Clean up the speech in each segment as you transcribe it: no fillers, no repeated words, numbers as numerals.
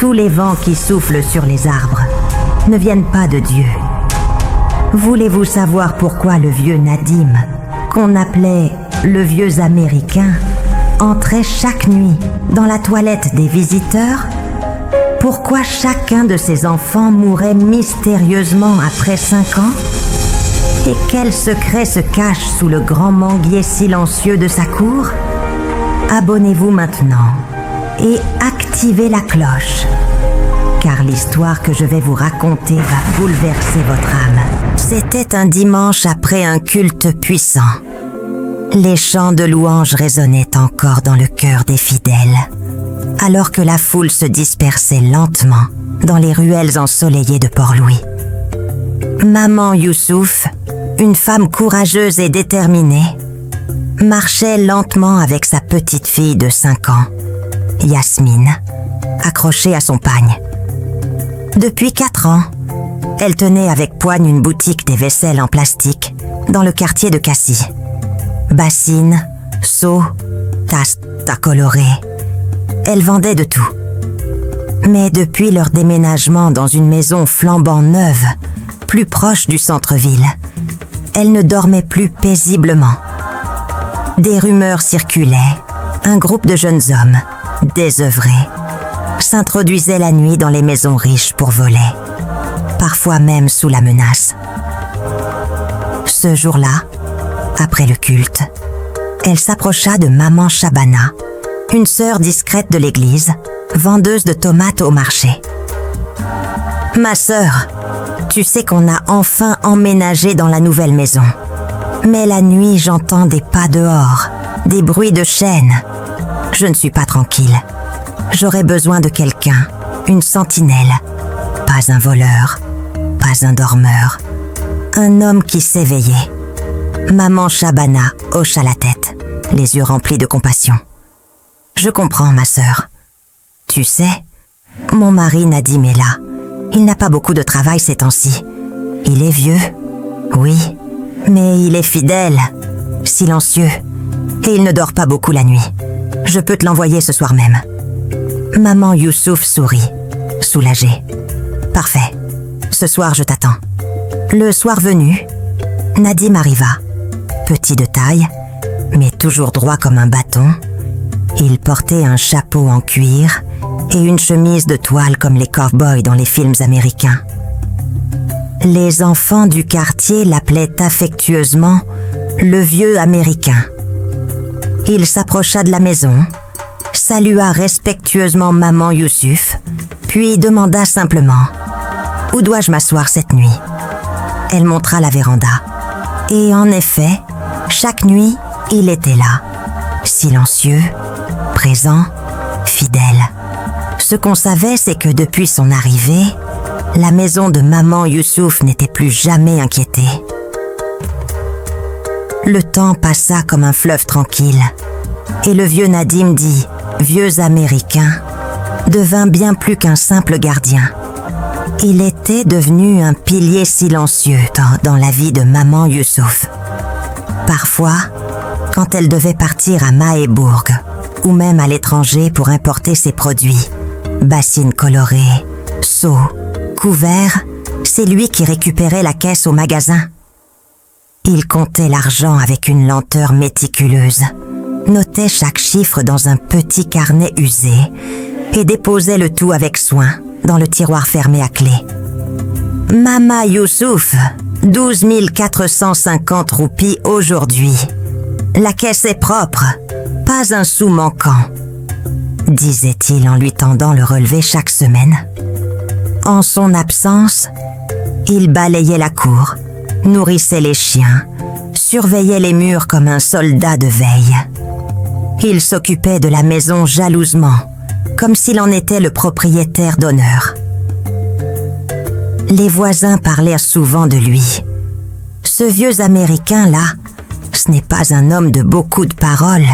Tous les vents qui soufflent sur les arbres ne viennent pas de Dieu. Voulez-vous savoir pourquoi le vieux Nadim, qu'on appelait le vieux Américain, entrait chaque nuit dans la toilette des visiteurs? Pourquoi chacun de ses enfants mourait mystérieusement après 5 ans? Et quel secret se cache sous le grand manguier silencieux de sa cour? Abonnez-vous maintenant et activez la cloche, car l'histoire que je vais vous raconter va bouleverser votre âme. C'était un dimanche après un culte puissant. Les chants de louanges résonnaient encore dans le cœur des fidèles, alors que la foule se dispersait lentement dans les ruelles ensoleillées de Port-Louis. Maman Youssouf, une femme courageuse et déterminée, marchait lentement avec sa petite fille de 5 ans, Yasmine, accrochée à son pagne. Depuis 4 ans, elle tenait avec poigne une boutique des vaisselles en plastique dans le quartier de Cassis. Bassines, seaux, tasses à colorer. Elle vendait de tout. Mais depuis leur déménagement dans une maison flambant neuve, plus proche du centre-ville, elle ne dormait plus paisiblement. Des rumeurs circulaient. Un groupe de jeunes hommes, désœuvrés, s'introduisaient la nuit dans les maisons riches pour voler, parfois même sous la menace. Ce jour-là, après le culte, elle s'approcha de maman Shabana, une sœur discrète de l'église, vendeuse de tomates au marché. « Ma sœur, tu sais qu'on a enfin emménagé dans la nouvelle maison. Mais la nuit, j'entends des pas dehors, des bruits de chaînes. Je ne suis pas tranquille. J'aurais besoin de quelqu'un, une sentinelle. Pas un voleur, pas un dormeur. Un homme qui sait veiller. » Maman Shabana hocha la tête, les yeux remplis de compassion. « Je comprends, ma sœur. Tu sais, mon mari Nadim est là. Il n'a pas beaucoup de travail ces temps-ci. Il est vieux, oui, mais il est fidèle, silencieux, et il ne dort pas beaucoup la nuit. Je peux te l'envoyer ce soir même. » Maman Youssouf sourit, soulagée. « Parfait, ce soir je t'attends. » Le soir venu, Nadim arriva. Petit de taille, mais toujours droit comme un bâton. Il portait un chapeau en cuir et une chemise de toile comme les cow-boys dans les films américains. Les enfants du quartier l'appelaient affectueusement le vieux Américain. Il s'approcha de la maison, salua respectueusement maman Youssouf, puis demanda simplement « Où dois-je m'asseoir cette nuit ?» Elle montra la véranda. Et en effet, chaque nuit, il était là, silencieux, présent, fidèle. Ce qu'on savait, c'est que depuis son arrivée, la maison de maman Youssouf n'était plus jamais inquiétée. Le temps passa comme un fleuve tranquille, et le vieux Nadim dit « vieux Américain » devint bien plus qu'un simple gardien. Il était devenu un pilier silencieux dans la vie de maman Youssouf. Parfois, quand elle devait partir à Mahébourg, ou même à l'étranger pour importer ses produits, bassines colorées, seaux, couverts, c'est lui qui récupérait la caisse au magasin. Il comptait l'argent avec une lenteur méticuleuse, notait chaque chiffre dans un petit carnet usé et déposait le tout avec soin dans le tiroir fermé à clé. « Mama Youssouf, 12 450 roupies aujourd'hui. La caisse est propre, pas un sou manquant, » disait-il en lui tendant le relevé chaque semaine. En son absence, il balayait la cour, nourrissait les chiens, surveillait les murs comme un soldat de veille. Il s'occupait de la maison jalousement, comme s'il en était le propriétaire d'honneur. Les voisins parlaient souvent de lui. Ce vieux Américain-là, ce n'est pas un homme de beaucoup de paroles,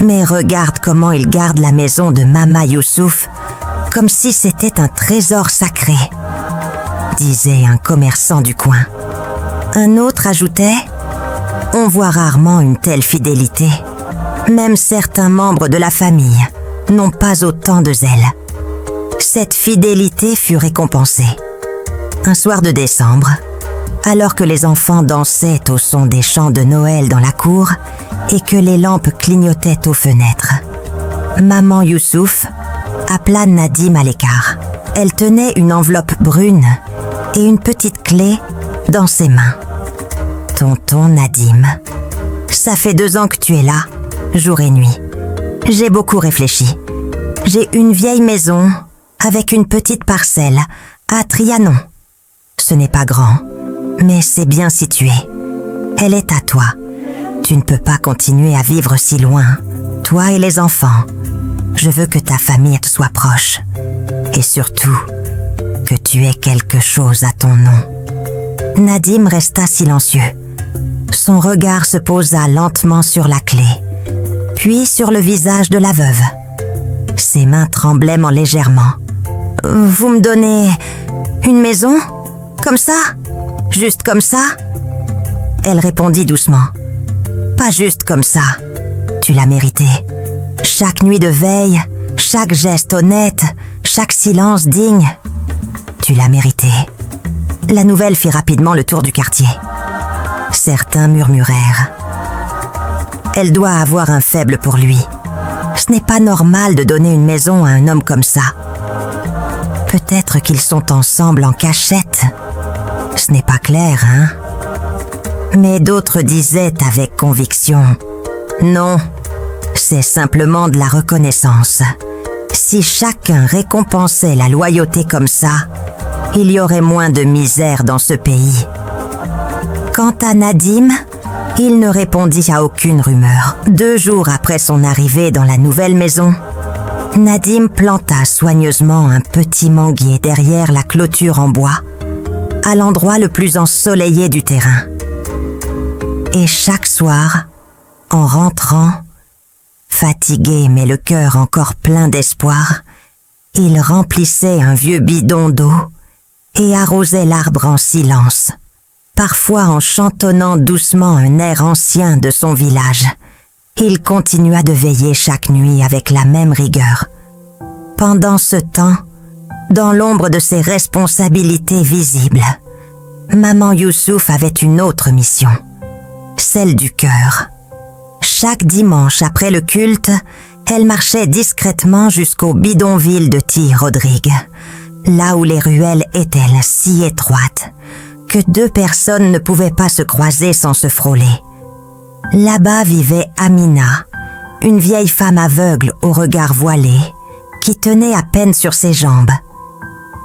mais regarde comment il garde la maison de Mama Youssouf, comme si c'était un trésor sacré, disait un commerçant du coin. Un autre ajoutait « On voit rarement une telle fidélité. Même certains membres de la famille n'ont pas autant de zèle. Cette fidélité fut récompensée. Un soir de décembre, alors que les enfants dansaient au son des chants de Noël dans la cour et que les lampes clignotaient aux fenêtres, maman Youssouf appela Nadim à l'écart. Elle tenait une enveloppe brune et une petite clé dans ses mains. « Tonton Nadim, ça fait 2 ans que tu es là, jour et nuit. J'ai beaucoup réfléchi. J'ai une vieille maison avec une petite parcelle à Trianon. Ce n'est pas grand, mais c'est bien situé. Elle est à toi. Tu ne peux pas continuer à vivre si loin, toi et les enfants. Je veux que ta famille te soit proche. Et surtout, que tu aies quelque chose à ton nom. » Nadim resta silencieux. Son regard se posa lentement sur la clé, puis sur le visage de la veuve. Ses mains tremblaient légèrement. « Vous me donnez une maison ? Comme ça ? Juste comme ça ?» Elle répondit doucement. « Pas juste comme ça. Tu l'as mérité. Chaque nuit de veille, chaque geste honnête, chaque silence digne. Tu l'as mérité. » La nouvelle fit rapidement le tour du quartier. Certains murmurèrent. « Elle doit avoir un faible pour lui. Ce n'est pas normal de donner une maison à un homme comme ça. Peut-être qu'ils sont ensemble en cachette. Ce n'est pas clair, hein ?» Mais d'autres disaient avec conviction. « Non, c'est simplement de la reconnaissance. Si chacun récompensait la loyauté comme ça, il y aurait moins de misère dans ce pays. » Quant à Nadim, il ne répondit à aucune rumeur. 2 jours après son arrivée dans la nouvelle maison, Nadim planta soigneusement un petit manguier derrière la clôture en bois, à l'endroit le plus ensoleillé du terrain. Et chaque soir, en rentrant, fatigué mais le cœur encore plein d'espoir, il remplissait un vieux bidon d'eau et arrosait l'arbre en silence, parfois en chantonnant doucement un air ancien de son village. Il continua de veiller chaque nuit avec la même rigueur. Pendant ce temps, dans l'ombre de ses responsabilités visibles, maman Youssouf avait une autre mission, celle du cœur. Chaque dimanche après le culte, elle marchait discrètement jusqu'au bidonville de Ti Rodrigue, là où les ruelles étaient si étroites que 2 personnes ne pouvaient pas se croiser sans se frôler. Là-bas vivait Amina, une vieille femme aveugle au regard voilé, qui tenait à peine sur ses jambes.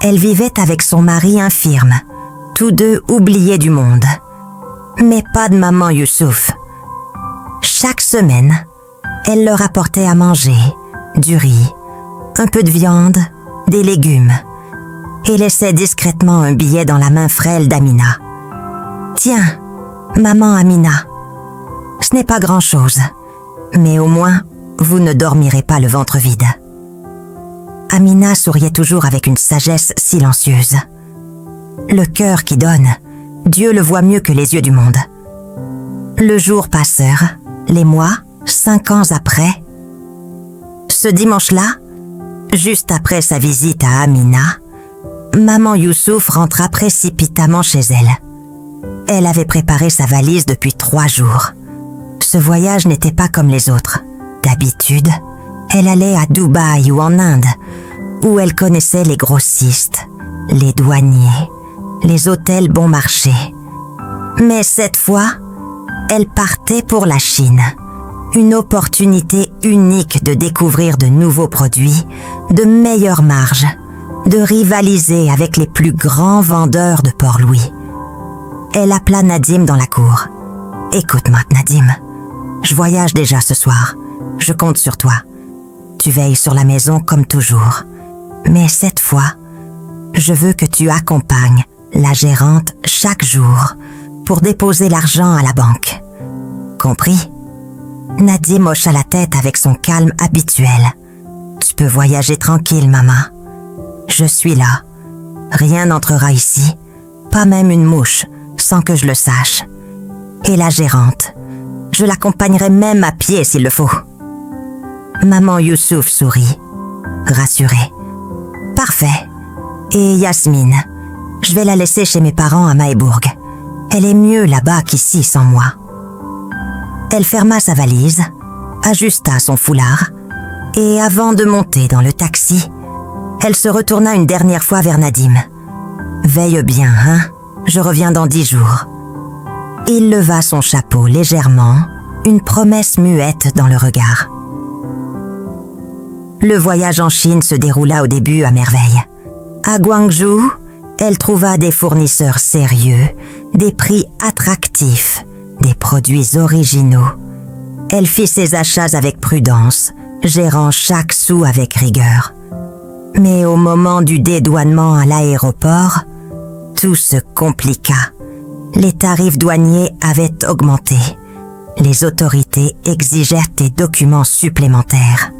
Elle vivait avec son mari infirme, tous 2 oubliés du monde. Mais pas de maman Youssouf. Chaque semaine, elle leur apportait à manger, du riz, un peu de viande, des légumes, et laissait discrètement un billet dans la main frêle d'Amina. « Tiens, maman Amina, ce n'est pas grand-chose, mais au moins, vous ne dormirez pas le ventre vide. » Amina souriait toujours avec une sagesse silencieuse. Le cœur qui donne, Dieu le voit mieux que les yeux du monde. Le jour passèrent, les mois, 5 ans après. Ce dimanche-là, juste après sa visite à Amina, maman Youssouf rentra précipitamment chez elle. Elle avait préparé sa valise depuis 3 jours. Ce voyage n'était pas comme les autres. D'habitude, elle allait à Dubaï ou en Inde, où elle connaissait les grossistes, les douaniers, les hôtels bon marché. Mais cette fois, elle partait pour la Chine. Une opportunité unique de découvrir de nouveaux produits, de meilleures marges, de rivaliser avec les plus grands vendeurs de Port-Louis. Elle appela Nadim dans la cour. « Écoute-moi, Nadim, je voyage déjà ce soir. Je compte sur toi. Tu veilles sur la maison comme toujours. Mais cette fois, je veux que tu accompagnes la gérante chaque jour pour déposer l'argent à la banque. Compris ?» Nadim hocha la tête avec son calme habituel. « Tu peux voyager tranquille, maman. Je suis là. Rien n'entrera ici, pas même une mouche, sans que je le sache. Et la gérante, je l'accompagnerai même à pied s'il le faut. » Maman Youssouf sourit, rassurée. « Parfait. Et Yasmine, je vais la laisser chez mes parents à Maïbourg. Elle est mieux là-bas qu'ici sans moi. Elle ferma sa valise, ajusta son foulard, et avant de monter dans le taxi, elle se retourna une dernière fois vers Nadim. « Veille bien, hein, je reviens dans 10 jours. » Il leva son chapeau légèrement, une promesse muette dans le regard. Le voyage en Chine se déroula au début à merveille. À Guangzhou, elle trouva des fournisseurs sérieux, des prix attractifs, des produits originaux. Elle fit ses achats avec prudence, gérant chaque sou avec rigueur. Mais au moment du dédouanement à l'aéroport, tout se compliqua. Les tarifs douaniers avaient augmenté. Les autorités exigèrent des documents supplémentaires.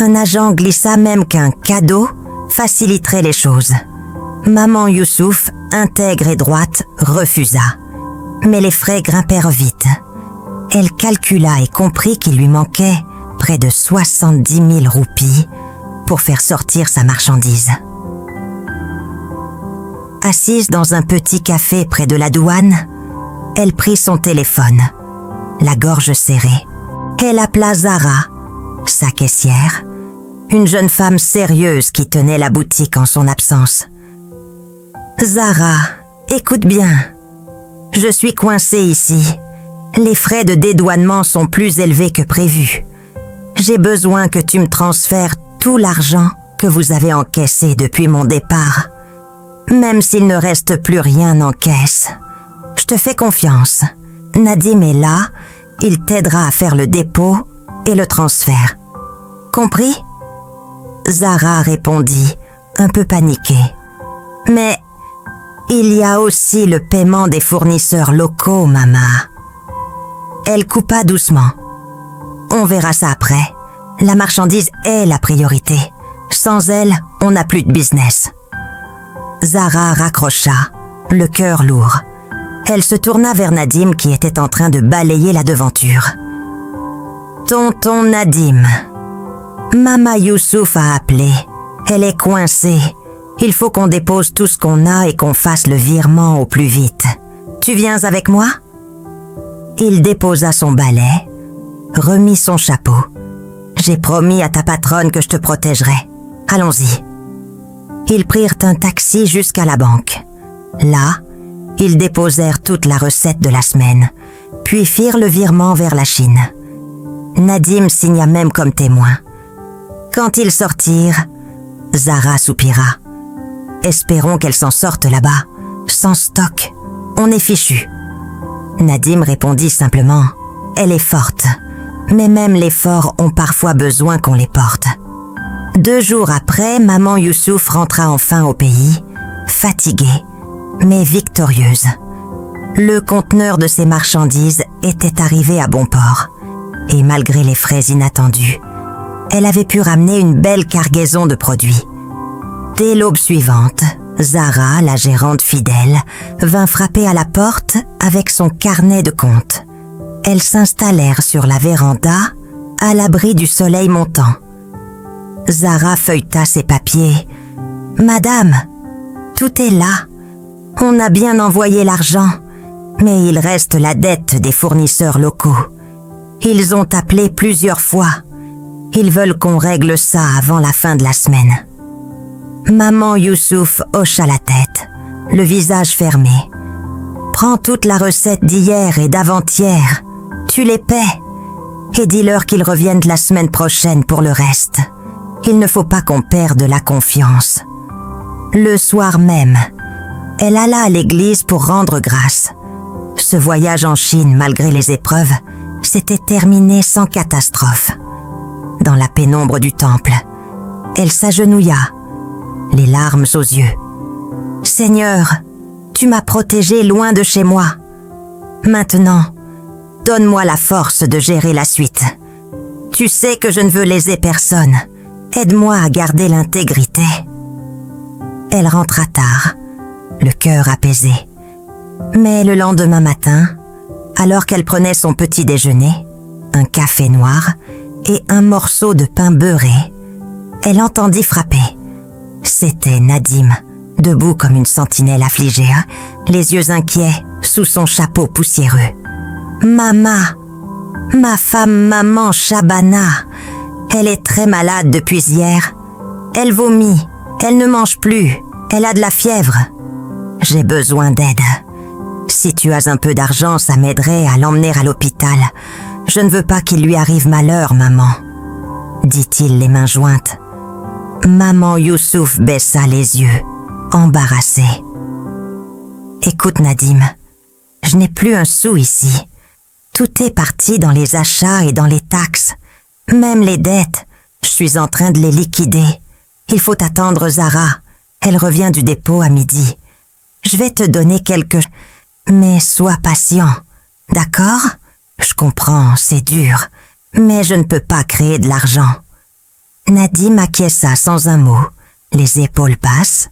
Un agent glissa même qu'un cadeau faciliterait les choses. Maman Youssouf, intègre et droite, refusa. Mais les frais grimpèrent vite. Elle calcula et comprit qu'il lui manquait près de 70 000 roupies pour faire sortir sa marchandise. Assise dans un petit café près de la douane, elle prit son téléphone, la gorge serrée. Elle appela Zara, sa caissière, une jeune femme sérieuse qui tenait la boutique en son absence. « Zara, écoute bien. Je suis coincée ici. Les frais de dédouanement sont plus élevés que prévu. J'ai besoin que tu me transfères tout l'argent que vous avez encaissé depuis mon départ. Même s'il ne reste plus rien en caisse. Je te fais confiance. Nadim est là, il t'aidera à faire le dépôt et le transfert. Compris ? » Zara répondit, un peu paniquée. « Mais il y a aussi le paiement des fournisseurs locaux, Mama. » Elle coupa doucement. « On verra ça après. La marchandise est la priorité. Sans elle, on n'a plus de business. » Zara raccrocha, le cœur lourd. Elle se tourna vers Nadim qui était en train de balayer la devanture. « Tonton Nadim, Mama Youssouf a appelé. Elle est coincée. Il faut qu'on dépose tout ce qu'on a et qu'on fasse le virement au plus vite. Tu viens avec moi ?» Il déposa son balai, remit son chapeau. « J'ai promis à ta patronne que je te protégerai. Allons-y. » Ils prirent un taxi jusqu'à la banque. Là, ils déposèrent toute la recette de la semaine, puis firent le virement vers la Chine. Nadim signa même comme témoin. Quand ils sortirent, Zara soupira. « Espérons qu'elle s'en sorte là-bas. Sans stock, on est fichu. » Nadim répondit simplement. « Elle est forte, mais même les forts ont parfois besoin qu'on les porte. » 2 jours après, maman Youssouf rentra enfin au pays, fatiguée, mais victorieuse. Le conteneur de ses marchandises était arrivé à bon port, et malgré les frais inattendus, elle avait pu ramener une belle cargaison de produits. Dès l'aube suivante, Zara, la gérante fidèle, vint frapper à la porte avec son carnet de comptes. Elles s'installèrent sur la véranda, à l'abri du soleil montant. Zara feuilleta ses papiers. « Madame, tout est là. On a bien envoyé l'argent, mais il reste la dette des fournisseurs locaux. Ils ont appelé plusieurs fois. Ils veulent qu'on règle ça avant la fin de la semaine. » Maman Youssouf hocha la tête, le visage fermé. « Prends toute la recette d'hier et d'avant-hier. Tu les paies. Et dis-leur qu'ils reviennent la semaine prochaine pour le reste. Il ne faut pas qu'on perde la confiance. » Le soir même, elle alla à l'église pour rendre grâce. Ce voyage en Chine, malgré les épreuves, s'était terminé sans catastrophe. Dans la pénombre du temple, elle s'agenouilla, les larmes aux yeux. « Seigneur, tu m'as protégée loin de chez moi. Maintenant, donne-moi la force de gérer la suite. Tu sais que je ne veux léser personne. Aide-moi à garder l'intégrité. » Elle rentra tard, le cœur apaisé. Mais le lendemain matin, alors qu'elle prenait son petit déjeuner, un café noir et un morceau de pain beurré, elle entendit frapper. C'était Nadim, debout comme une sentinelle affligée, les yeux inquiets sous son chapeau poussiéreux. « Mama, ma femme maman Shabana, elle est très malade depuis hier. Elle vomit, elle ne mange plus, elle a de la fièvre. J'ai besoin d'aide. Si tu as un peu d'argent, ça m'aiderait à l'emmener à l'hôpital. Je ne veux pas qu'il lui arrive malheur, maman, » dit-il les mains jointes. Maman Youssouf baissa les yeux, embarrassée. « Écoute Nadim, je n'ai plus un sou ici. Tout est parti dans les achats et dans les taxes. Même les dettes, je suis en train de les liquider. Il faut attendre Zara. Elle revient du dépôt à midi. Je vais te donner quelques... Mais sois patient, d'accord? Je comprends, c'est dur, mais je ne peux pas créer de l'argent. » Nadim acquiesça sans un mot, les épaules basses,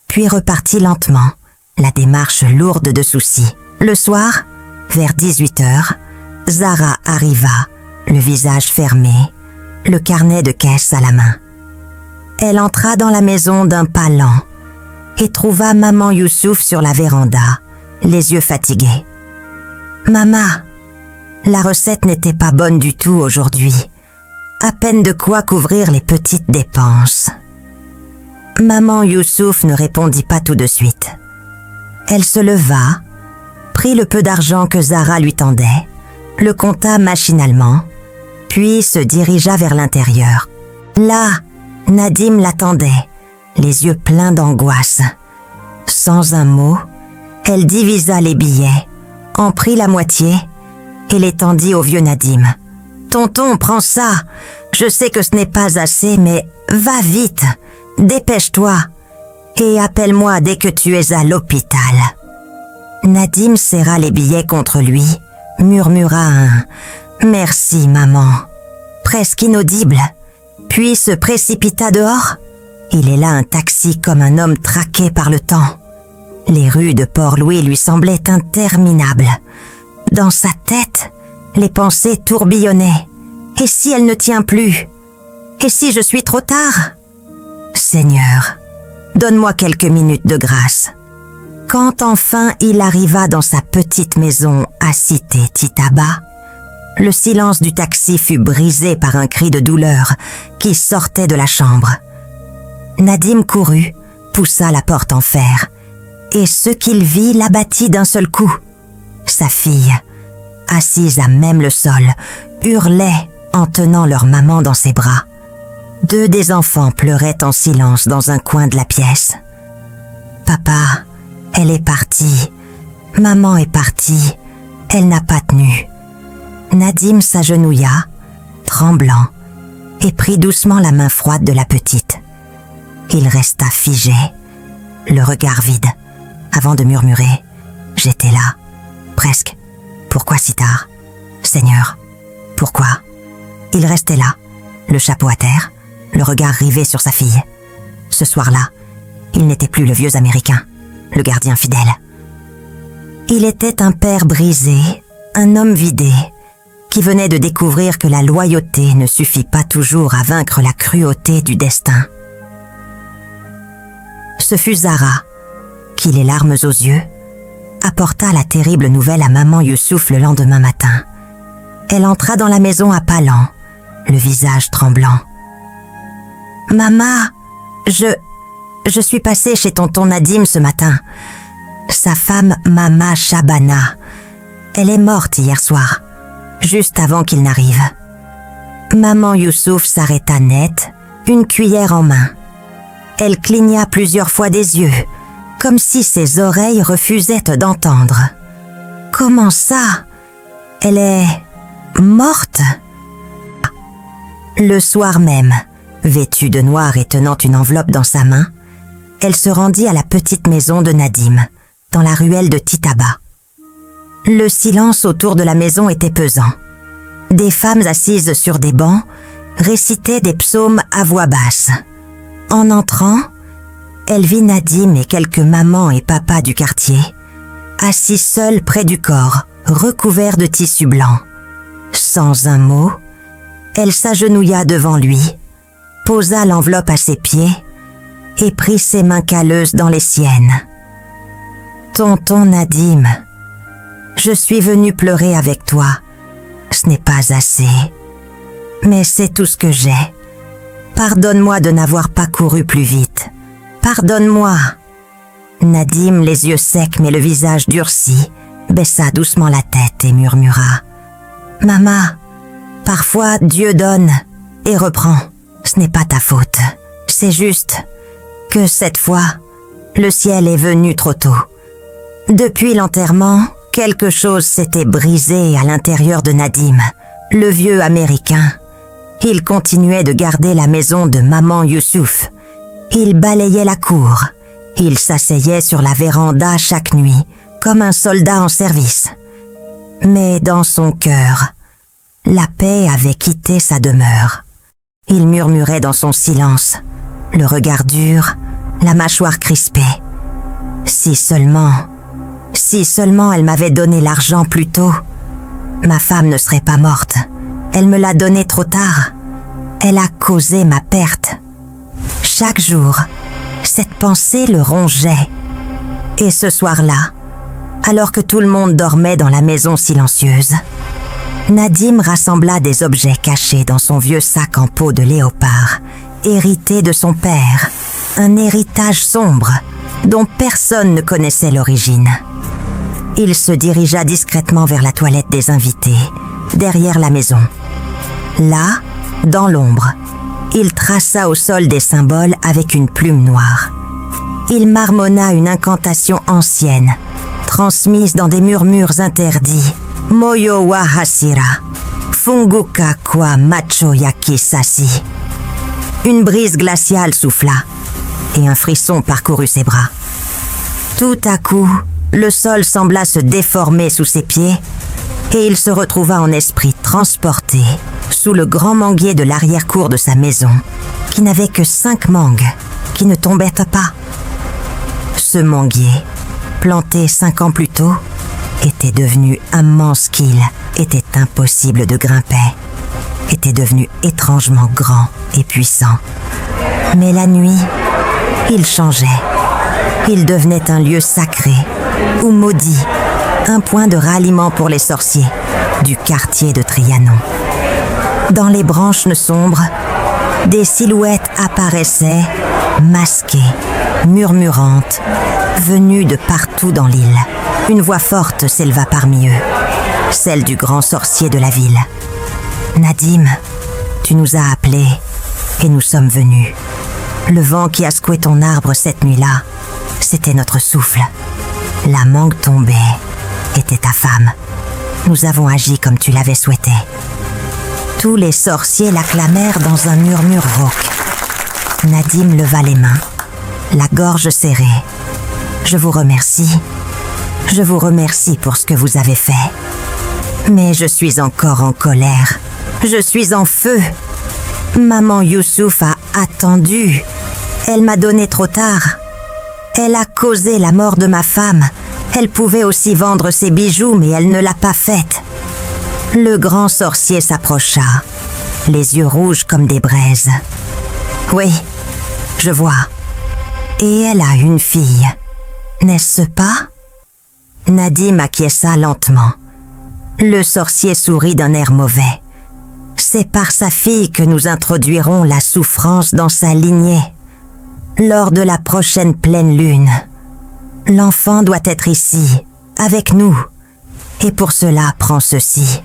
puis repartit lentement, la démarche lourde de soucis. Le soir, vers 18h, Zara arriva, le visage fermé, le carnet de caisse à la main. Elle entra dans la maison d'un pas lent et trouva maman Youssouf sur la véranda, les yeux fatigués. « Maman, la recette n'était pas bonne du tout aujourd'hui. À peine de quoi couvrir les petites dépenses. » Maman Youssouf ne répondit pas tout de suite. Elle se leva, prit le peu d'argent que Zara lui tendait, le compta machinalement, puis se dirigea vers l'intérieur. Là, Nadim l'attendait, les yeux pleins d'angoisse. Sans un mot, elle divisa les billets, en prit la moitié et les tendit au vieux Nadim. « Tonton, prends ça. Je sais que ce n'est pas assez, mais va vite, dépêche-toi et appelle-moi dès que tu es à l'hôpital. » Nadim serra les billets contre lui, murmura un « Merci, maman », presque inaudible, puis se précipita dehors. Il est là un taxi comme un homme traqué par le temps. Les rues de Port-Louis lui semblaient interminables. Dans sa tête, les pensées tourbillonnaient. Et si elle ne tient plus? Et si je suis trop tard? Seigneur, donne-moi quelques minutes de grâce. Quand enfin il arriva dans sa petite maison à Cité Titaba, le silence du taxi fut brisé par un cri de douleur qui sortait de la chambre. Nadim courut, poussa la porte en fer, et ce qu'il vit l'abattit d'un seul coup. Sa fille, assise à même le sol, hurlait en tenant leur maman dans ses bras. Deux des enfants pleuraient en silence dans un coin de la pièce. « Papa, elle est partie. Maman est partie. Elle n'a pas tenu. » Nadim s'agenouilla, tremblant, et prit doucement la main froide de la petite. Il resta figé, le regard vide, avant de murmurer « J'étais là, presque. Pourquoi si tard? Seigneur, pourquoi ?» Il restait là, le chapeau à terre, le regard rivé sur sa fille. Ce soir-là, il n'était plus le vieux Américain, le gardien fidèle. Il était un père brisé, un homme vidé, qui venait de découvrir que la loyauté ne suffit pas toujours à vaincre la cruauté du destin. Ce fut Zara, qui, les larmes aux yeux, apporta la terrible nouvelle à maman Youssouf le lendemain matin. Elle entra dans la maison à pas lents, le visage tremblant. « Maman, je suis passée chez tonton Nadim ce matin. Sa femme, Mama Shabana, elle est morte hier soir, juste avant qu'il n'arrive. » Maman Youssouf s'arrêta net, une cuillère en main. Elle cligna plusieurs fois des yeux, comme si ses oreilles refusaient d'entendre. « Comment ça? Elle est morte ?» Le soir même, vêtue de noir et tenant une enveloppe dans sa main, elle se rendit à la petite maison de Nadim, dans la ruelle de Titaba. Le silence autour de la maison était pesant. Des femmes assises sur des bancs récitaient des psaumes à voix basse. En entrant, elle vit Nadim et quelques mamans et papas du quartier, assis seuls près du corps, recouverts de tissu blanc. Sans un mot, elle s'agenouilla devant lui, posa l'enveloppe à ses pieds et prit ses mains calleuses dans les siennes. « Tonton Nadim, je suis venue pleurer avec toi. Ce n'est pas assez, mais c'est tout ce que j'ai. Pardonne-moi de n'avoir pas couru plus vite. Pardonne-moi. » Nadim, les yeux secs mais le visage durci, baissa doucement la tête et murmura « Maman, parfois Dieu donne et reprend. Ce n'est pas ta faute. C'est juste que cette fois, le ciel est venu trop tôt. Depuis l'enterrement, quelque chose s'était brisé à l'intérieur de Nadim, le vieux Américain. Il continuait de garder la maison de maman Youssouf. Il balayait la cour. Il s'asseyait sur la véranda chaque nuit, comme un soldat en service. Mais dans son cœur, la paix avait quitté sa demeure. Il murmurait dans son silence, le regard dur, la mâchoire crispée. Si seulement elle m'avait donné l'argent plus tôt, ma femme ne serait pas morte. Elle me l'a donné trop tard. Elle a causé ma perte. Chaque jour, cette pensée le rongeait. Et ce soir-là, alors que tout le monde dormait dans la maison silencieuse, Nadim rassembla des objets cachés dans son vieux sac en peau de léopard, hérité de son père, un héritage sombre dont personne ne connaissait l'origine. Il se dirigea discrètement vers la toilette des invités, derrière la maison. Là, dans l'ombre, il traça au sol des symboles avec une plume noire. Il marmonna une incantation ancienne, transmise dans des murmures interdits. Moyo wa hasira, funguka kwa macho yaki sasi. Une brise glaciale souffla, et un frisson parcourut ses bras. Tout à coup, le sol sembla se déformer sous ses pieds, et il se retrouva en esprit transporté sous le grand manguier de l'arrière-cour de sa maison, qui n'avait que 5 mangues, qui ne tombaient pas. Ce manguier, planté 5 ans plus tôt, était devenu immense qu'il était impossible de grimper, était devenu étrangement grand et puissant. Mais la nuit, il changeait. Il devenait un lieu sacré ou maudit, un point de ralliement pour les sorciers du quartier de Trianon. Dans les branches sombres, des silhouettes apparaissaient, masquées, murmurantes, venues de partout dans l'île. Une voix forte s'éleva parmi eux, celle du grand sorcier de la ville. « Nadim, tu nous as appelés et nous sommes venus. Le vent qui a secoué ton arbre cette nuit-là, c'était notre souffle. La mangue tombée était ta femme. Nous avons agi comme tu l'avais souhaité. » Tous les sorciers l'acclamèrent dans un murmure rauque. Nadim leva les mains, la gorge serrée. « Je vous remercie. Je vous remercie pour ce que vous avez fait. Mais je suis encore en colère. Je suis en feu. Maman Youssouf a attendu. Elle m'a donné trop tard. Elle a causé la mort de ma femme. Elle pouvait aussi vendre ses bijoux, mais elle ne l'a pas faite. » Le grand sorcier s'approcha, les yeux rouges comme des braises. « Oui, je vois. Et elle a une fille. N'est-ce pas ?» Nadim acquiesça lentement. Le sorcier sourit d'un air mauvais. « C'est par sa fille que nous introduirons la souffrance dans sa lignée. Lors de la prochaine pleine lune, l'enfant doit être ici, avec nous. Et pour cela, prends ceci. »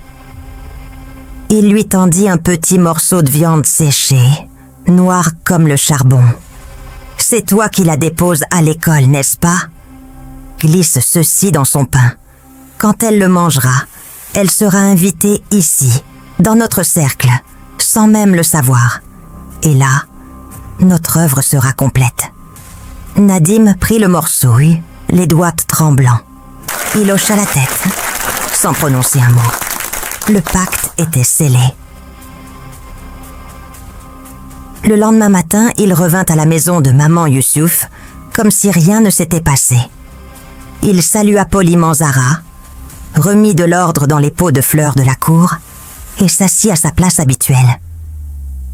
Il lui tendit un petit morceau de viande séchée, noir comme le charbon. « C'est toi qui la déposes à l'école, n'est-ce pas? Glisse ceci dans son pain. Quand elle le mangera, elle sera invitée ici, dans notre cercle, sans même le savoir. Et là, notre œuvre sera complète. » Nadim prit le morceau, les doigts tremblants. Il hocha la tête, sans prononcer un mot. Le pacte était scellé. Le lendemain matin, il revint à la maison de maman Youssouf, comme si rien ne s'était passé. Il salua poliment Zara, remit de l'ordre dans les pots de fleurs de la cour et s'assit à sa place habituelle.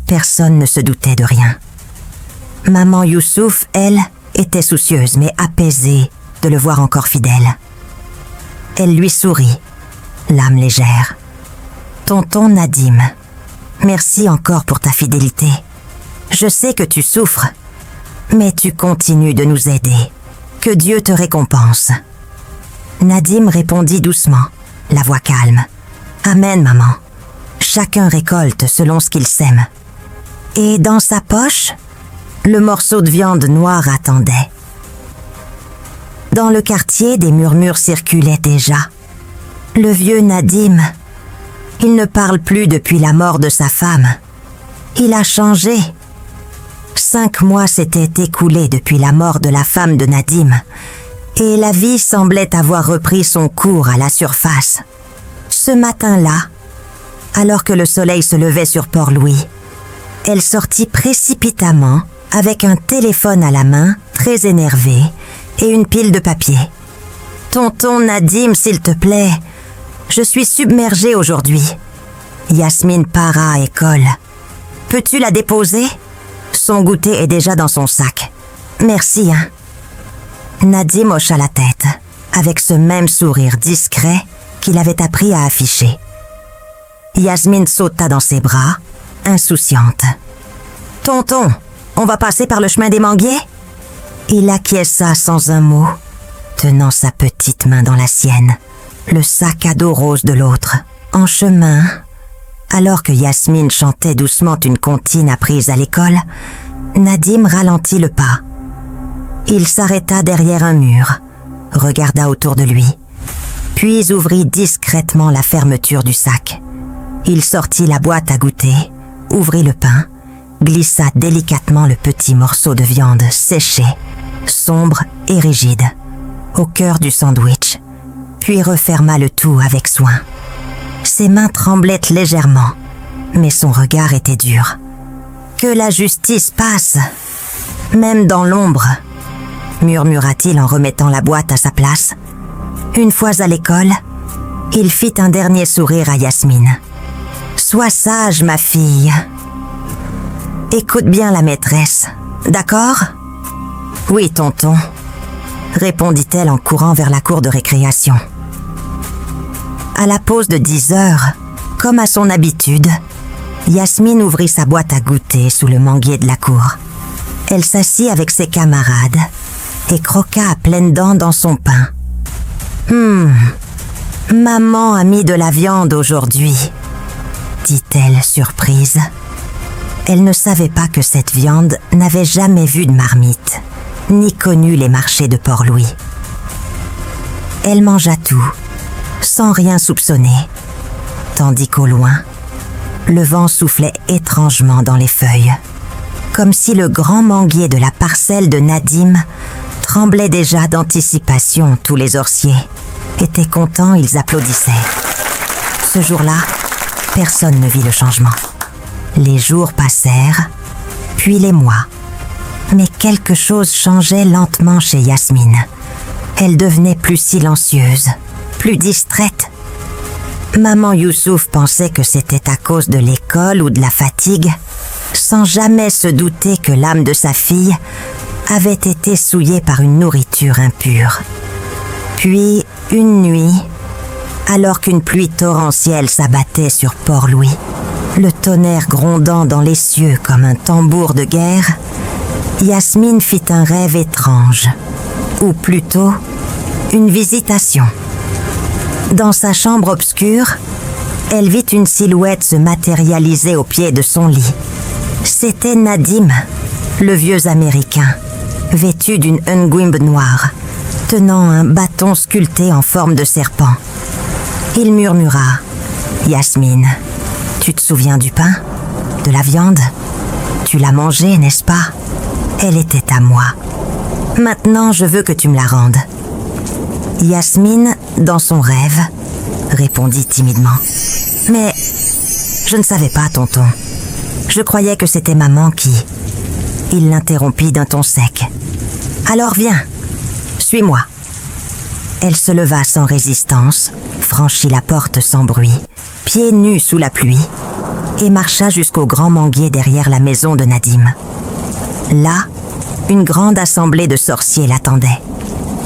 Personne ne se doutait de rien. Maman Youssouf, elle, était soucieuse mais apaisée de le voir encore fidèle. Elle lui sourit, l'âme légère. Tonton Nadim, merci encore pour ta fidélité. Je sais que tu souffres, mais tu continues de nous aider. Que Dieu te récompense. Nadim répondit doucement, la voix calme. Amen, maman. Chacun récolte selon ce qu'il sème. Et dans sa poche, le morceau de viande noire attendait. Dans le quartier, des murmures circulaient déjà. Le vieux Nadim, il ne parle plus depuis la mort de sa femme. Il a changé. 5 mois s'étaient écoulés depuis la mort de la femme de Nadim, et la vie semblait avoir repris son cours à la surface. Ce matin-là, alors que le soleil se levait sur Port-Louis, elle sortit précipitamment avec un téléphone à la main, très énervée, et une pile de papier. « Tonton Nadim, s'il te plaît, je suis submergée aujourd'hui. Yasmine part à école. Peux-tu la déposer? Son goûter est déjà dans son sac. Merci, hein. » Nadim hocha la tête, avec ce même sourire discret qu'il avait appris à afficher. Yasmine sauta dans ses bras, insouciante. « Tonton, on va passer par le chemin des manguiers ?» Il acquiesça sans un mot, tenant sa petite main dans la sienne, le sac à dos rose de l'autre. En chemin, alors que Yasmine chantait doucement une comptine apprise à l'école, Nadim ralentit le pas. Il s'arrêta derrière un mur, regarda autour de lui, puis ouvrit discrètement la fermeture du sac. Il sortit la boîte à goûter, ouvrit le pain, glissa délicatement le petit morceau de viande séché, sombre et rigide, au cœur du sandwich, puis referma le tout avec soin. Ses mains tremblaient légèrement, mais son regard était dur. « Que la justice passe, même dans l'ombre !» murmura-t-il en remettant la boîte à sa place. Une fois à l'école, il fit un dernier sourire à Yasmine. « Sois sage, ma fille. Écoute bien la maîtresse, d'accord ? » « Oui, tonton, » répondit-elle en courant vers la cour de récréation. À la pause de 10 heures, comme à son habitude, Yasmine ouvrit sa boîte à goûter sous le manguier de la cour. Elle s'assit avec ses camarades et croqua à pleines dents dans son pain. « Maman a mis de la viande aujourd'hui, » dit-elle surprise. Elle ne savait pas que cette viande n'avait jamais vu de marmite, ni connu les marchés de Port-Louis. Elle mangea tout, sans rien soupçonner, tandis qu'au loin, le vent soufflait étrangement dans les feuilles, comme si le grand manguier de la parcelle de Nadim tremblait déjà d'anticipation. Tous les orsiers étaient contents, ils applaudissaient. Ce jour-là, personne ne vit le changement. Les jours passèrent, puis les mois. Mais quelque chose changeait lentement chez Yasmine. Elle devenait plus silencieuse, plus distraite. Maman Youssouf pensait que c'était à cause de l'école ou de la fatigue, sans jamais se douter que l'âme de sa fille avait été souillée par une nourriture impure. Puis, une nuit, alors qu'une pluie torrentielle s'abattait sur Port-Louis, le tonnerre grondant dans les cieux comme un tambour de guerre, Yasmine fit un rêve étrange, ou plutôt, une visitation. Dans sa chambre obscure, elle vit une silhouette se matérialiser au pied de son lit. C'était Nadim, le vieux Américain, vêtu d'une nguimbe noire, tenant un bâton sculpté en forme de serpent. Il murmura « Yasmine, tu te souviens du pain? De la viande? Tu l'as mangée, n'est-ce pas? Elle était à moi. Maintenant, je veux que tu me la rendes. » Yasmine, dans son rêve, répondit timidement. « Mais je ne savais pas, tonton. Je croyais que c'était maman qui... » Il l'interrompit d'un ton sec. « Alors viens, suis-moi. » Elle se leva sans résistance, franchit la porte sans bruit, pieds nus sous la pluie, et marcha jusqu'au grand manguier derrière la maison de Nadim. Là, une grande assemblée de sorciers l'attendait.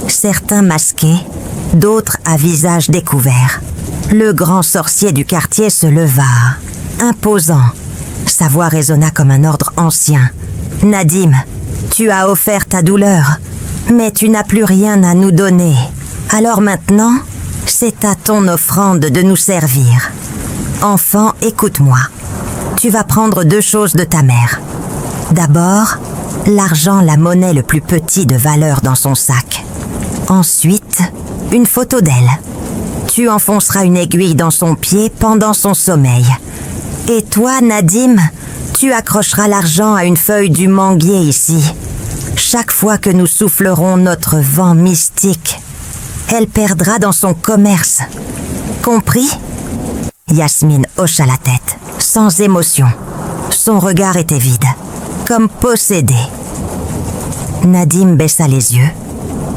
Certains masqués, d'autres à visage découvert. Le grand sorcier du quartier se leva, imposant. Sa voix résonna comme un ordre ancien. « Nadim, tu as offert ta douleur, mais tu n'as plus rien à nous donner. Alors maintenant, c'est à ton offrande de nous servir. Enfant, écoute-moi. Tu vas prendre 2 choses de ta mère. D'abord, l'argent, la monnaie le plus petit de valeur dans son sac. Ensuite, une photo d'elle. Tu enfonceras une aiguille dans son pied pendant son sommeil. Et toi, Nadim, tu accrocheras l'argent à une feuille du manguier ici. Chaque fois que nous soufflerons notre vent mystique, elle perdra dans son commerce. Compris ? Yasmine hocha la tête, sans émotion. Son regard était vide, comme possédé. Nadim baissa les yeux,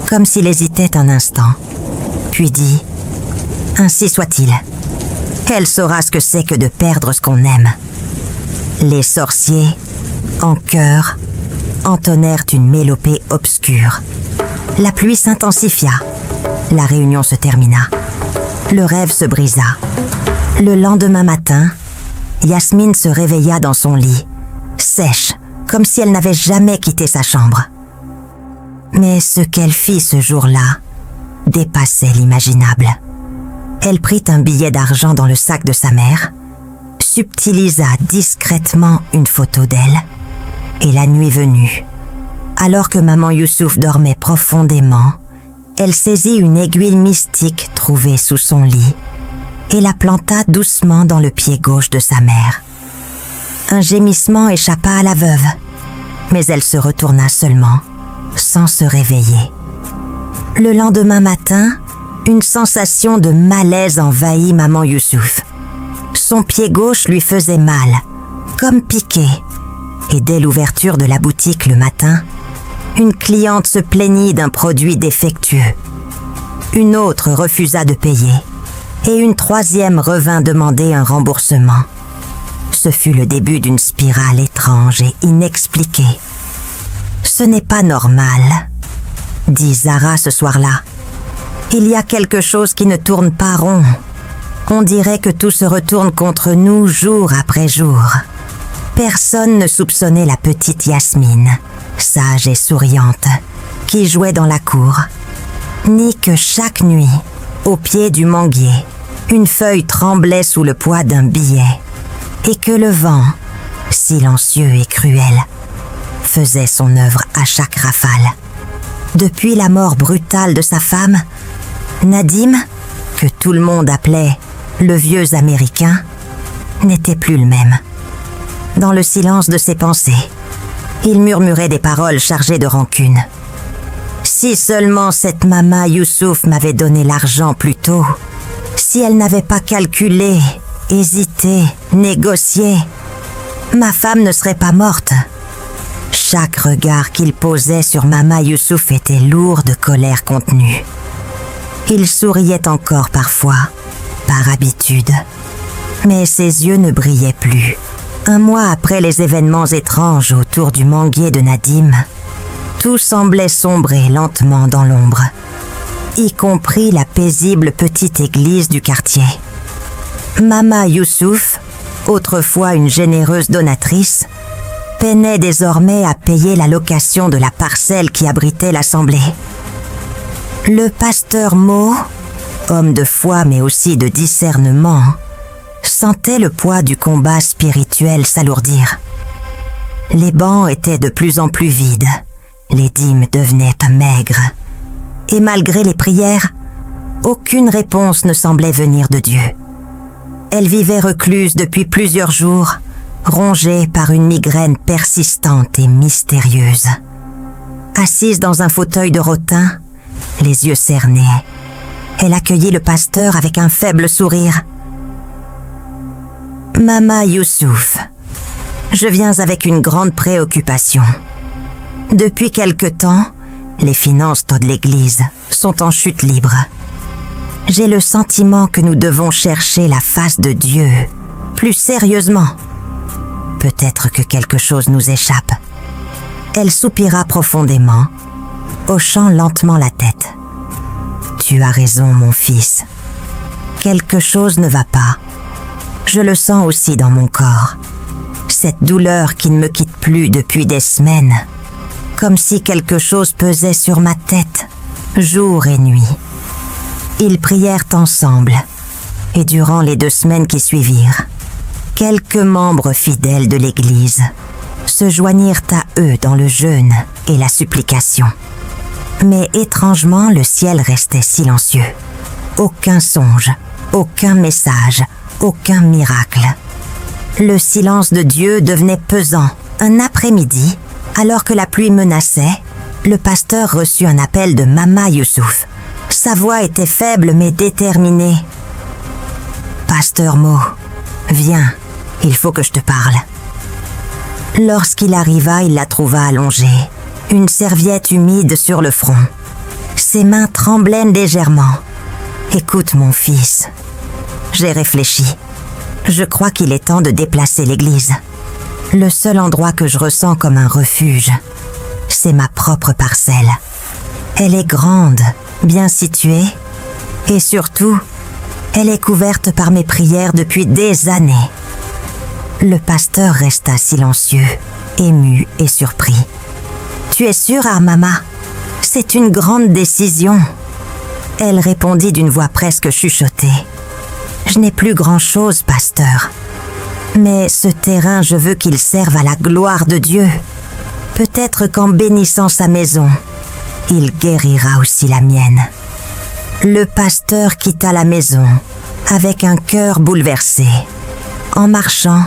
comme s'il hésitait un instant, puis dit « Ainsi soit-il. Elle saura ce que c'est que de perdre ce qu'on aime. » Les sorciers, en chœur, entonnèrent une mélopée obscure. La pluie s'intensifia. La réunion se termina. Le rêve se brisa. Le lendemain matin, Yasmine se réveilla dans son lit, sèche, comme si elle n'avait jamais quitté sa chambre. Mais ce qu'elle fit ce jour-là dépassait l'imaginable. Elle prit un billet d'argent dans le sac de sa mère, subtilisa discrètement une photo d'elle, et la nuit venue, alors que maman Youssouf dormait profondément, elle saisit une aiguille mystique trouvée sous son lit et la planta doucement dans le pied gauche de sa mère. Un gémissement échappa à la veuve, mais elle se retourna seulement, sans se réveiller. Le lendemain matin, une sensation de malaise envahit maman Youssouf. Son pied gauche lui faisait mal, comme piqué, et dès l'ouverture de la boutique le matin, une cliente se plaignit d'un produit défectueux. Une autre refusa de payer, et une troisième revint demander un remboursement. Ce fut le début d'une spirale étrange et inexpliquée. « Ce n'est pas normal », dit Zara ce soir-là. « Il y a quelque chose qui ne tourne pas rond. On dirait que tout se retourne contre nous jour après jour. » Personne ne soupçonnait la petite Yasmine, sage et souriante, qui jouait dans la cour, ni que chaque nuit, au pied du manguier, une feuille tremblait sous le poids d'un billet, et que le vent, silencieux et cruel, faisait son œuvre à chaque rafale. Depuis la mort brutale de sa femme, Nadim, que tout le monde appelait le vieux Américain, n'était plus le même. Dans le silence de ses pensées, il murmurait des paroles chargées de rancune. Si seulement cette maman Youssouf m'avait donné l'argent plus tôt, si elle n'avait pas calculé, hésité, négocié, ma femme ne serait pas morte. Chaque regard qu'il posait sur maman Youssouf était lourd de colère contenue. Il souriait encore parfois, par habitude, mais ses yeux ne brillaient plus. Un mois après les événements étranges autour du manguier de Nadim, tout semblait sombrer lentement dans l'ombre, y compris la paisible petite église du quartier. Mama Youssouf, autrefois une généreuse donatrice, peinait désormais à payer la location de la parcelle qui abritait l'assemblée. Le pasteur Mo, homme de foi mais aussi de discernement, sentait le poids du combat spirituel s'alourdir. Les bancs étaient de plus en plus vides, les dîmes devenaient maigres, et malgré les prières, aucune réponse ne semblait venir de Dieu. Elle vivait recluse depuis plusieurs jours, rongée par une migraine persistante et mystérieuse. Assise dans un fauteuil de rotin, les yeux cernés, elle accueillit le pasteur avec un faible sourire. « Mama Youssouf, je viens avec une grande préoccupation. Depuis quelque temps, les finances de l'Église sont en chute libre. J'ai le sentiment que nous devons chercher la face de Dieu plus sérieusement. Peut-être que quelque chose nous échappe. Elle soupira profondément, hochant lentement la tête. « Tu as raison, mon fils. Quelque chose ne va pas. Je le sens aussi dans mon corps. Cette douleur qui ne me quitte plus depuis des semaines. Comme si quelque chose pesait sur ma tête, jour et nuit. » Ils prièrent ensemble, et durant les 2 semaines qui suivirent, quelques membres fidèles de l'Église se joignirent à eux dans le jeûne et la supplication. Mais étrangement, le ciel restait silencieux. Aucun songe, aucun message, aucun miracle. Le silence de Dieu devenait pesant. Un après-midi, alors que la pluie menaçait, le pasteur reçut un appel de Mama Youssouf. Sa voix était faible mais déterminée. « Pasteur Mo, viens, il faut que je te parle. » Lorsqu'il arriva, il la trouva allongée, une serviette humide sur le front. Ses mains tremblaient légèrement. « Écoute, mon fils, j'ai réfléchi. Je crois qu'il est temps de déplacer l'église. Le seul endroit que je ressens comme un refuge, c'est ma propre parcelle. Elle est grande, bien située, et surtout, elle est couverte par mes prières depuis des années. » Le pasteur resta silencieux, ému et surpris. « Tu es sûre, Armama? C'est une grande décision. » Elle répondit d'une voix presque chuchotée. « Je n'ai plus grand-chose, pasteur. Mais ce terrain, je veux qu'il serve à la gloire de Dieu. Peut-être qu'en bénissant sa maison, il guérira aussi la mienne. » Le pasteur quitta la maison avec un cœur bouleversé. En marchant,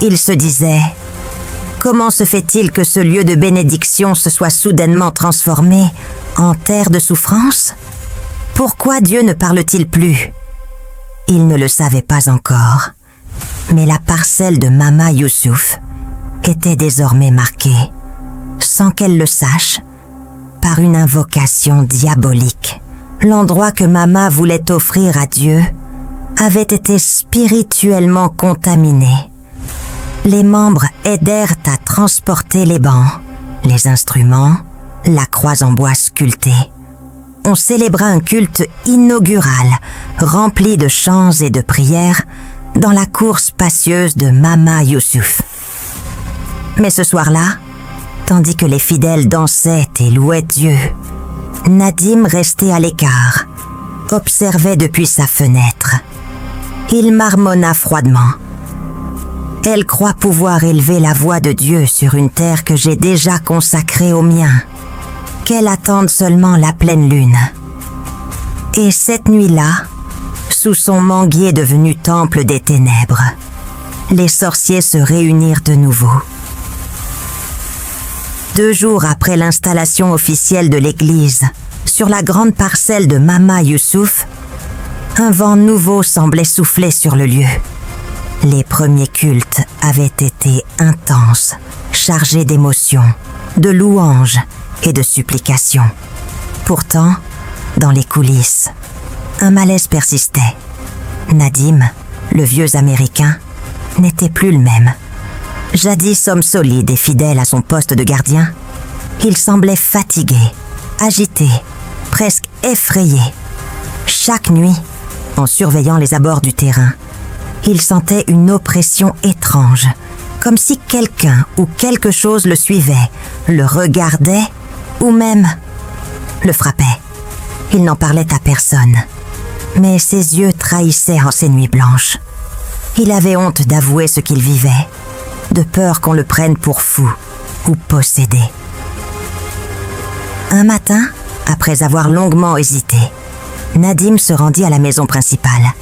il se disait « Comment se fait-il que ce lieu de bénédiction se soit soudainement transformé en terre de souffrance? Pourquoi Dieu ne parle-t-il plus ?» Il ne le savait pas encore, mais la parcelle de Mama Youssouf était désormais marquée, sans qu'elle le sache, par une invocation diabolique. L'endroit que Mama voulait offrir à Dieu avait été spirituellement contaminé. Les membres aidèrent à transporter les bancs, les instruments, la croix en bois sculptée. On célébra un culte inaugural, rempli de chants et de prières, dans la cour spacieuse de Mama Youssouf. Mais ce soir-là, tandis que les fidèles dansaient et louaient Dieu, Nadim restait à l'écart, observait depuis sa fenêtre. Il marmonna froidement. « Elle croit pouvoir élever la voix de Dieu sur une terre que j'ai déjà consacrée au mien. Qu'elle attende seulement la pleine lune. » Et cette nuit-là, sous son manguier devenu temple des ténèbres, les sorciers se réunirent de nouveau. 2 jours après l'installation officielle de l'église, sur la grande parcelle de Mama Youssouf, un vent nouveau semblait souffler sur le lieu. Les premiers cultes avaient été intenses, chargés d'émotions, de louanges et de supplications. Pourtant, dans les coulisses, un malaise persistait. Nadim, le vieux Américain, n'était plus le même. Jadis homme solide et fidèle à son poste de gardien, il semblait fatigué, agité, presque effrayé. Chaque nuit, en surveillant les abords du terrain, il sentait une oppression étrange, comme si quelqu'un ou quelque chose le suivait, le regardait ou même le frappait. Il n'en parlait à personne, mais ses yeux trahissaient en ces nuits blanches. Il avait honte d'avouer ce qu'il vivait, de peur qu'on le prenne pour fou ou possédé. Un matin, après avoir longuement hésité, Nadim se rendit à la maison principale.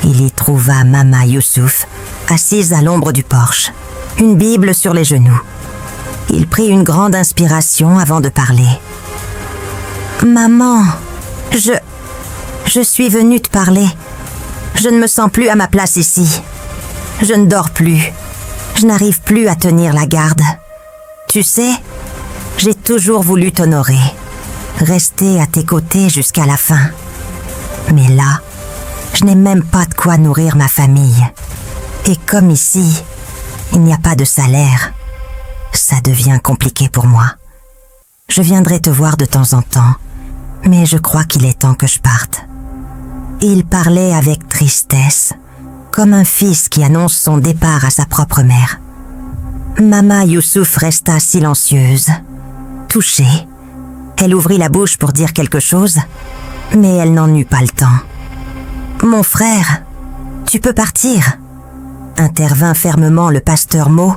Il y trouva Mama Youssouf, assise à l'ombre du porche, une Bible sur les genoux. Il prit une grande inspiration avant de parler. « Maman, je suis venue te parler. Je ne me sens plus à ma place ici. Je ne dors plus. Je n'arrive plus à tenir la garde. Tu sais, j'ai toujours voulu t'honorer, rester à tes côtés jusqu'à la fin. Mais là, je n'ai même pas de quoi nourrir ma famille. Et comme ici, il n'y a pas de salaire, Ça devient compliqué pour moi. Je viendrai te voir de temps en temps, mais je crois qu'il est temps que je parte. » Il parlait avec tristesse, comme un fils qui annonce son départ à sa propre mère. Mama Youssouf resta silencieuse, touchée. Elle ouvrit la bouche pour dire quelque chose, mais elle n'en eut pas le temps. « Mon frère, tu peux partir » intervint fermement le pasteur Mo,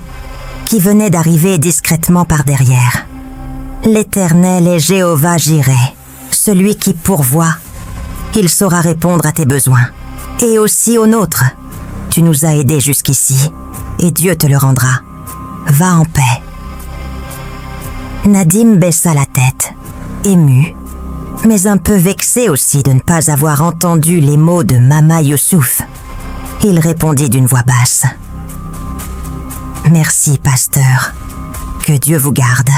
qui venait d'arriver discrètement par derrière. « L'Éternel est Jéhovah Jireh, celui qui pourvoit. Il saura répondre à tes besoins, et aussi aux nôtres. Tu nous as aidés jusqu'ici, et Dieu te le rendra. Va en paix. » Nadim baissa la tête, ému, mais un peu vexé aussi de ne pas avoir entendu les mots de Mama Youssouf. Il répondit d'une voix basse. « Merci, pasteur. Que Dieu vous garde. »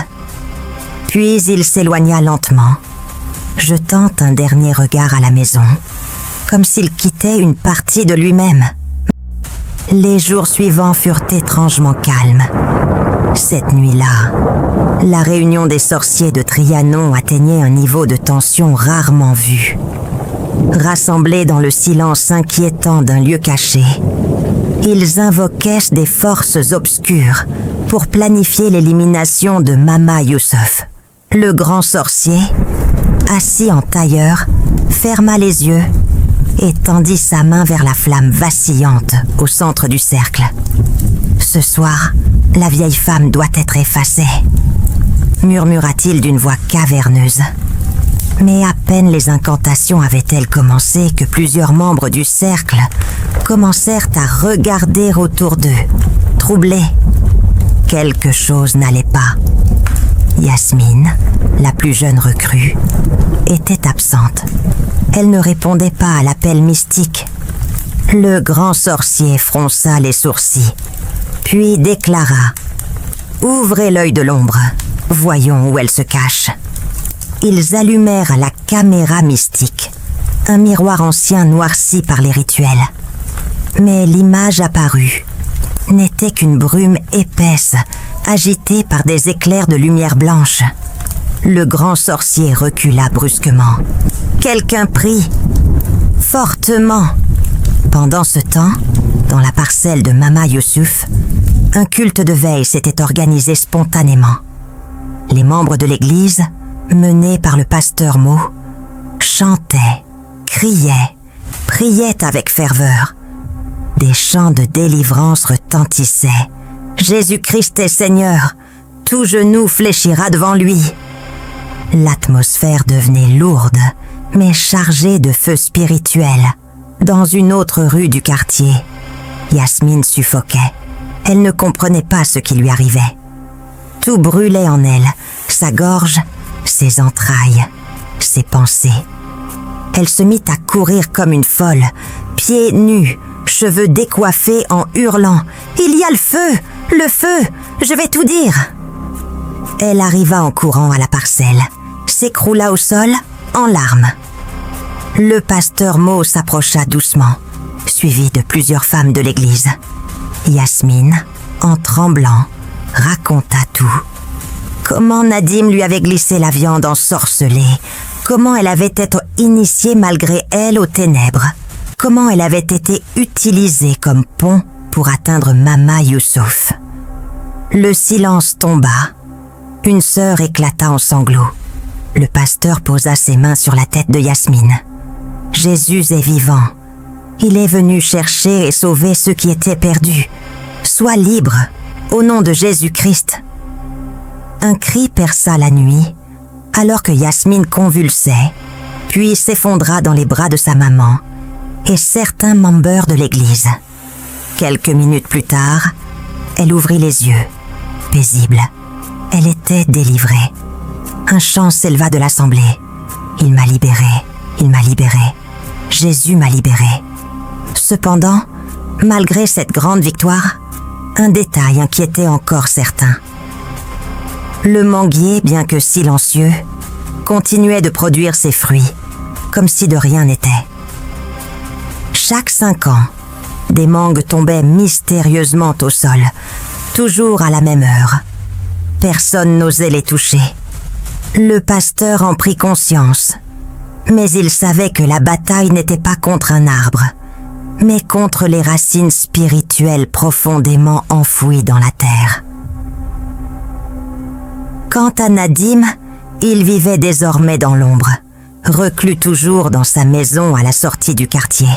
Puis il s'éloigna lentement, jetant un dernier regard à la maison, comme s'il quittait une partie de lui-même. Les jours suivants furent étrangement calmes. Cette nuit-là, la réunion des sorciers de Trianon atteignait un niveau de tension rarement vu. Rassemblés dans le silence inquiétant d'un lieu caché, ils invoquaient des forces obscures pour planifier l'élimination de Mama Youssouf. Le grand sorcier, assis en tailleur, ferma les yeux et tendit sa main vers la flamme vacillante au centre du cercle. « Ce soir, la vieille femme doit être effacée », murmura-t-il d'une voix caverneuse. Mais à peine les incantations avaient-elles commencé que plusieurs membres du cercle commencèrent à regarder autour d'eux, troublés. Quelque chose n'allait pas. Yasmine, la plus jeune recrue, était absente. Elle ne répondait pas à l'appel mystique. Le grand sorcier fronça les sourcils, puis déclara « Ouvrez l'œil de l'ombre, voyons où elle se cache. » Ils allumèrent la caméra mystique, un miroir ancien noirci par les rituels. Mais l'image apparue n'était qu'une brume épaisse, agitée par des éclairs de lumière blanche. Le grand sorcier recula brusquement. Quelqu'un prie, fortement. Pendant ce temps, dans la parcelle de Mama Youssouf, un culte de veille s'était organisé spontanément. Les membres de l'église, menés par le pasteur Mo, chantaient, criaient, priaient avec ferveur. Des chants de délivrance retentissaient. « Jésus-Christ est Seigneur, tout genou fléchira devant lui. » L'atmosphère devenait lourde, mais chargée de feu spirituel. Dans une autre rue du quartier, Yasmine suffoquait. Elle ne comprenait pas ce qui lui arrivait. Tout brûlait en elle, sa gorge, ses entrailles, ses pensées. Elle se mit à courir comme une folle, pieds nus, cheveux décoiffés, en hurlant « Il y a le feu! Le feu! Je vais tout dire !» Elle arriva en courant à la parcelle, s'écroula au sol, en larmes. Le pasteur Mo s'approcha doucement, suivi de plusieurs femmes de l'église. Yasmine, en tremblant, raconta tout. Comment Nadim lui avait glissé la viande ensorcelée, comment elle avait été initiée malgré elle aux ténèbres, comment elle avait été utilisée comme pont pour atteindre Mama Youssouf. Le silence tomba. Une sœur éclata en sanglots. Le pasteur posa ses mains sur la tête de Yasmine. « Jésus est vivant. Il est venu chercher et sauver ceux qui étaient perdus. Sois libre, au nom de Jésus-Christ. » Un cri perça la nuit, alors que Yasmine convulsait, puis s'effondra dans les bras de sa maman et certains membres de l'église. Quelques minutes plus tard, elle ouvrit les yeux, paisible. Elle était délivrée. Un chant s'éleva de l'assemblée. « Il m'a libérée, il m'a libérée. Jésus m'a libérée. » Cependant, malgré cette grande victoire, un détail inquiétait encore certains. Le manguier, bien que silencieux, continuait de produire ses fruits, comme si de rien n'était. Chaque 5 ans, des mangues tombaient mystérieusement au sol, toujours à la même heure. Personne n'osait les toucher. Le pasteur en prit conscience. Mais il savait que la bataille n'était pas contre un arbre, mais contre les racines spirituelles profondément enfouies dans la terre. Quant à Nadim, il vivait désormais dans l'ombre, reclus toujours dans sa maison à la sortie du quartier.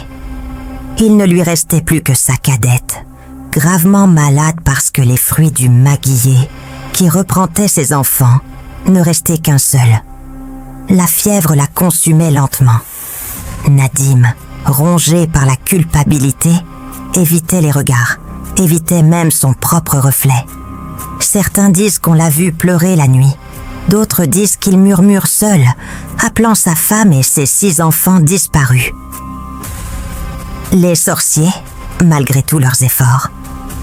Il ne lui restait plus que sa cadette, gravement malade parce que les fruits du maguier, qui reprentait ses enfants, ne restaient qu'un seul. La fièvre la consumait lentement. Nadim, rongé par la culpabilité, évitait les regards, évitait même son propre reflet. Certains disent qu'on l'a vu pleurer la nuit. D'autres disent qu'il murmure seul, appelant sa femme et ses 6 enfants disparus. Les sorciers, malgré tous leurs efforts,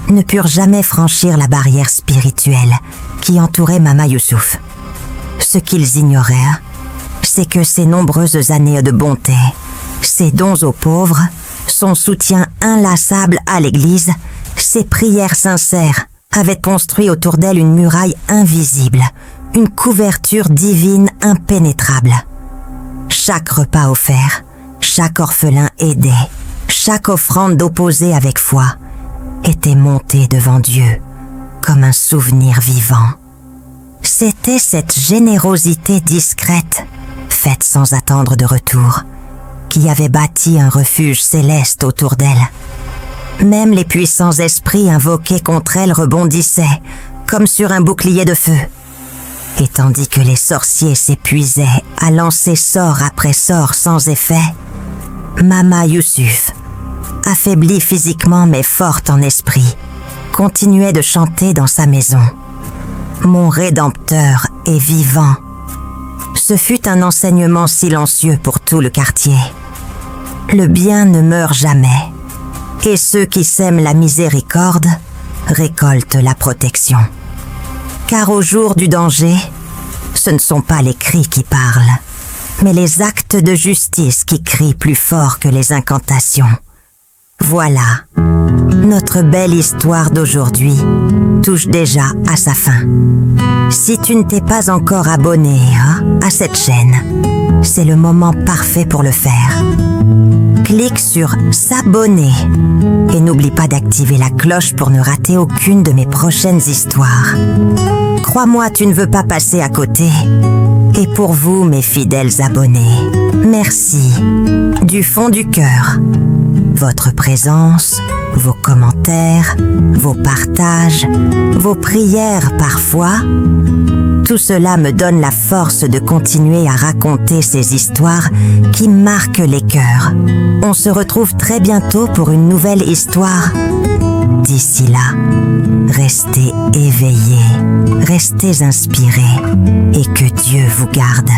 ne purent jamais franchir la barrière spirituelle qui entourait Mama Youssouf. Ce qu'ils ignoraient, c'est que ses nombreuses années de bonté, ses dons aux pauvres, son soutien inlassable à l'Église, ses prières sincères avaient construit autour d'elle une muraille invisible, une couverture divine impénétrable. Chaque repas offert, chaque orphelin aidé, chaque offrande opposée avec foi, était montée devant Dieu comme un souvenir vivant. C'était cette générosité discrète, faite sans attendre de retour, qui avait bâti un refuge céleste autour d'elle. Même les puissants esprits invoqués contre elle rebondissaient, comme sur un bouclier de feu. Et tandis que les sorciers s'épuisaient à lancer sort après sort sans effet, Mama Youssouf, affaiblie physiquement mais forte en esprit, continuait de chanter dans sa maison. Mon Rédempteur est vivant. Ce fut un enseignement silencieux pour tout le quartier. Le bien ne meurt jamais, et ceux qui sèment la miséricorde récoltent la protection. Car au jour du danger, ce ne sont pas les cris qui parlent, mais les actes de justice qui crient plus fort que les incantations. Voilà, notre belle histoire d'aujourd'hui touche déjà à sa fin. Si tu ne t'es pas encore abonné à cette chaîne, c'est le moment parfait pour le faire. Clique sur s'abonner et n'oublie pas d'activer la cloche pour ne rater aucune de mes prochaines histoires. Crois-moi, tu ne veux pas passer à côté. Et pour vous, mes fidèles abonnés, merci du fond du cœur. Votre présence, vos commentaires, vos partages, vos prières parfois, tout cela me donne la force de continuer à raconter ces histoires qui marquent les cœurs. On se retrouve très bientôt pour une nouvelle histoire. D'ici là, restez éveillés, restez inspirés et que Dieu vous garde.